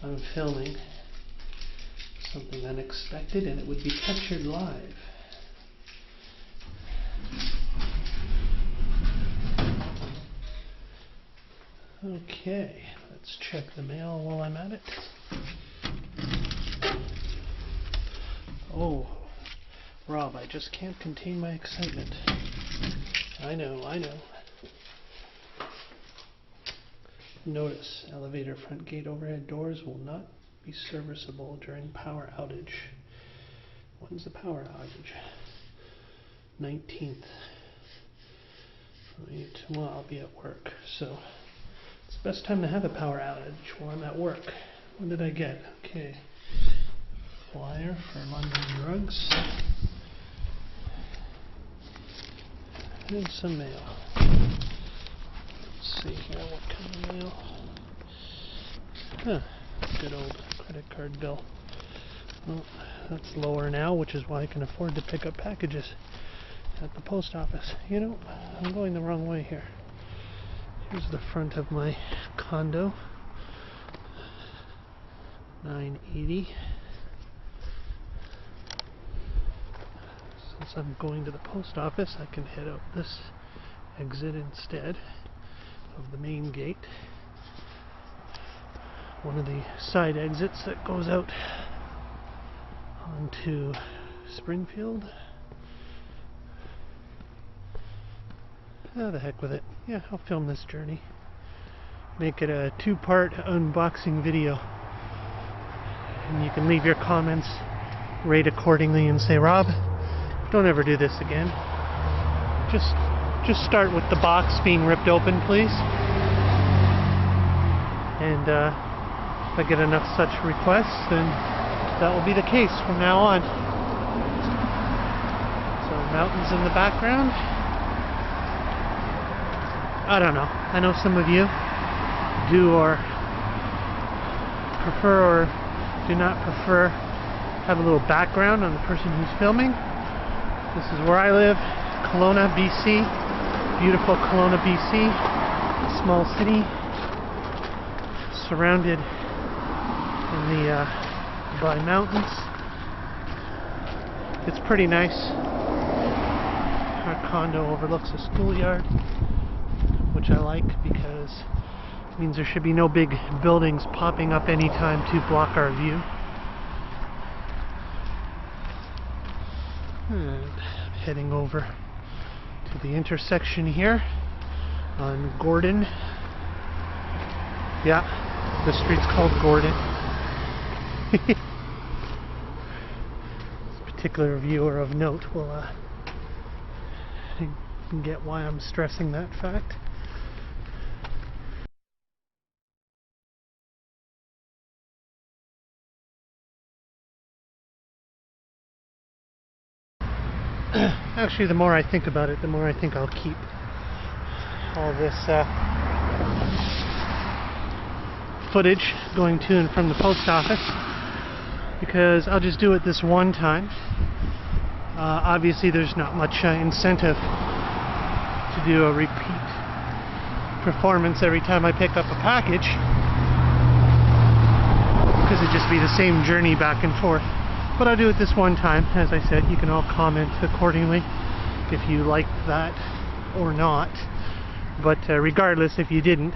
I'm filming something unexpected and it would be captured live. Okay, let's check the mail while I'm at it. Oh, Rob, I just can't contain my excitement. I know. Notice, elevator front gate overhead doors will not be serviceable during power outage. When's the power outage? 19th. Tomorrow I'll be at work, so it's the best time to have a power outage while I'm at work. What did I get? Okay. Flyer for London Drugs. And some mail. Let's see here, what kind of mail? Huh, good old credit card bill. Well, that's lower now, which is why I can afford to pick up packages at the post office. You know, I'm going the wrong way here. Here's the front of my condo. 980. Since I'm going to the post office, I can head out this exit instead of the main gate. One of the side exits that goes out onto Springfield. The heck with it. Yeah, I'll film this journey. Make it a two-part unboxing video. And you can leave your comments, rate accordingly, and say, Rob, don't ever do this again. Just start with the box being ripped open, please. And if I get enough such requests, then that will be the case from now on. So mountains in the background. I don't know. I know some of you do or prefer or do not prefer have a little background on the person who's filming. This is where I live, Kelowna, BC. Beautiful Kelowna, BC. Small city, surrounded by mountains. It's pretty nice. Our condo overlooks a schoolyard, which I like because it means there should be no big buildings popping up anytime to block our view. And heading over to the intersection here on Gordon. Yeah, the street's called Gordon. This particular viewer of note will get why I'm stressing that fact. Actually, the more I think about it, the more I think I'll keep all this footage going to and from the post office, because I'll just do it this one time. Obviously there's not much incentive to do a repeat performance every time I pick up a package, because it'd just be the same journey back and forth. But I'll do it this one time. As I said, you can all comment accordingly if you liked that or not. But regardless, if you didn't,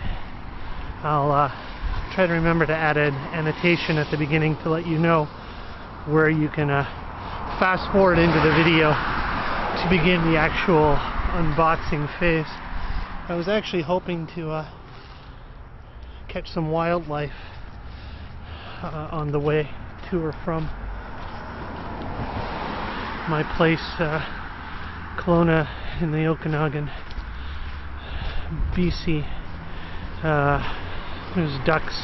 I'll try to remember to add an annotation at the beginning to let you know where you can fast forward into the video to begin the actual unboxing phase. I was actually hoping to catch some wildlife on the way to or from my place, Kelowna in the Okanagan, BC. There's ducks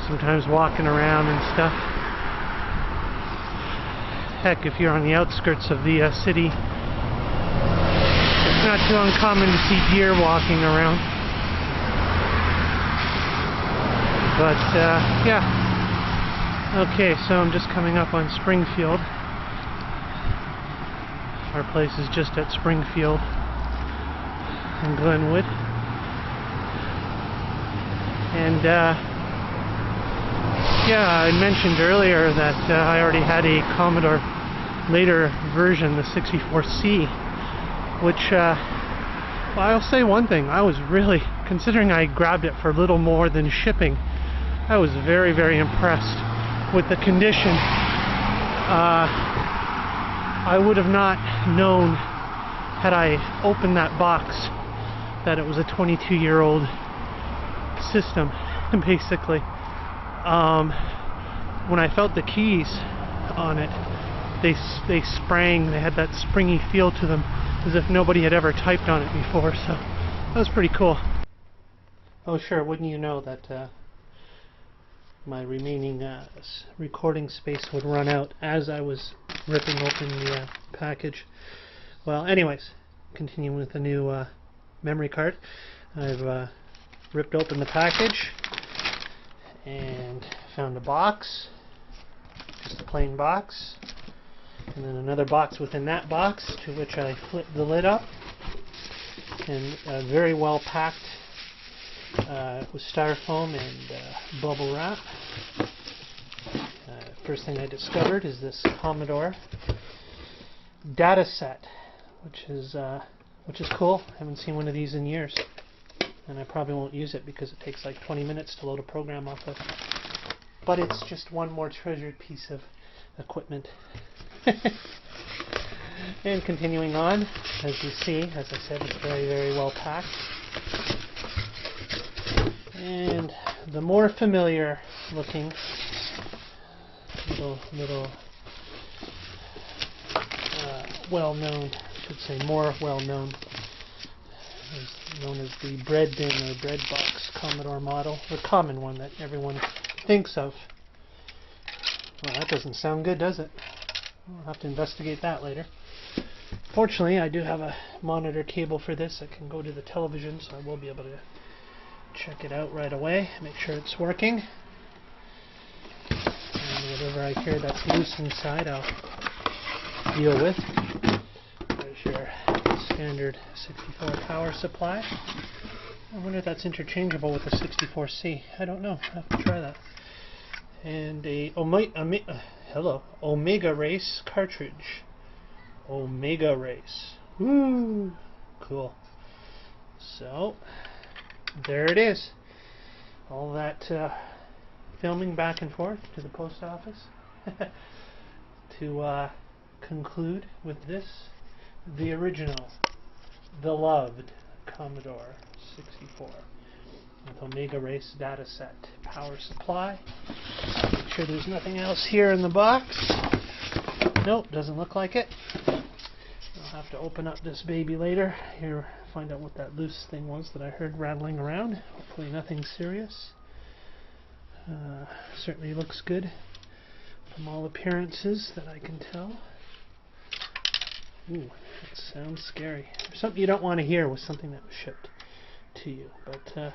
sometimes walking around and stuff. Heck, if you're on the outskirts of the city, it's not too uncommon to see deer walking around. But yeah, Okay, so I'm just coming up on Springfield. Our place is just at Springfield in Glenwood. And yeah, I mentioned earlier that I already had a Commodore later version, the 64C, which, well, I'll say one thing, I was really, considering I grabbed it for little more than shipping, I was very, very impressed with the condition. I would have not known, had I opened that box, that it was a 22-year-old system, basically. When I felt the keys on it, they sprang, they had that springy feel to them, as if nobody had ever typed on it before, so that was pretty cool. Oh sure, wouldn't you know that my remaining recording space would run out as I was ripping open the package. Well, anyways, continuing with the new memory card, I've ripped open the package and found a box, just a plain box, and then another box within that box, to which I flipped the lid up, and very well packed with styrofoam and bubble wrap. First thing I discovered is this Commodore Datasette, which is cool. I haven't seen one of these in years, and I probably won't use it because it takes like 20 minutes to load a program off of. But it's just one more treasured piece of equipment. And continuing on, as you see, as I said, it's very, very well packed. And the more familiar looking little well-known, I should say more well-known, is known as the bread bin or bread box Commodore model, the common one that everyone thinks of. Well, that doesn't sound good, does it? I'll have to investigate that later. Fortunately, I do have a monitor cable for this that can go to the television, so I will be able to check it out right away, make sure it's working. And whatever I hear that's loose inside, I'll deal with. There's your standard 64 power supply. I wonder if that's interchangeable with the 64C. I don't know. I'll have to try that. And a OMEGA RACE cartridge. OMEGA RACE. Woo! Cool. So, there it is. All that filming back and forth to the post office to conclude with this, the original, the loved Commodore 64 with OMEGA RACE Datasette power supply. Make sure there's nothing else here in the box. Nope, doesn't look like it. I'll have to open up this baby later. Here, find out what that loose thing was that I heard rattling around. Hopefully nothing serious. Certainly looks good from all appearances that I can tell. Ooh, that sounds scary. Something you don't want to hear with something that was shipped to you. But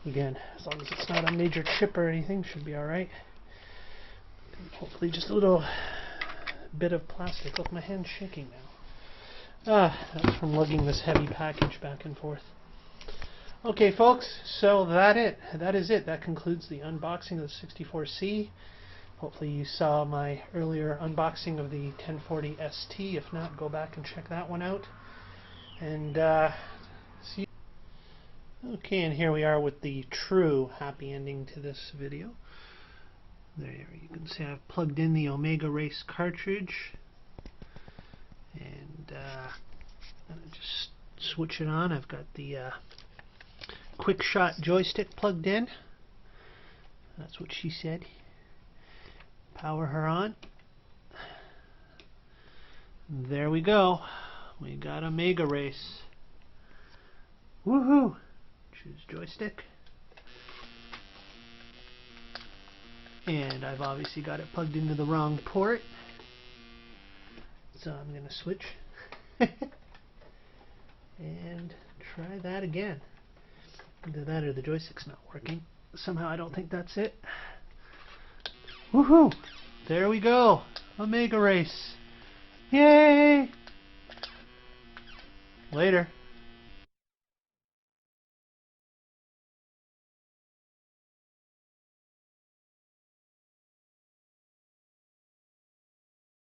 again, as long as it's not a major chip or anything, should be alright. Hopefully just a little bit of plastic. Look, my hand's shaking now. That's from lugging this heavy package back and forth. Okay, folks, so that is it. That concludes the unboxing of the 64C. Hopefully you saw my earlier unboxing of the 1040 ST. If not, go back and check that one out. And see you. Okay, and here we are with the true happy ending to this video. There you can see I've plugged in the OMEGA RACE cartridge, and I'm gonna just switch it on. I've got the quick shot joystick plugged in. That's what she said. Power her on. There we go. We got OMEGA RACE. Woohoo! Choose joystick. And I've obviously got it plugged into the wrong port. So I'm going to switch. And try that again. Either that or the joystick's not working. Somehow I don't think that's it. Woohoo! There we go. Omega Race. Yay! Later.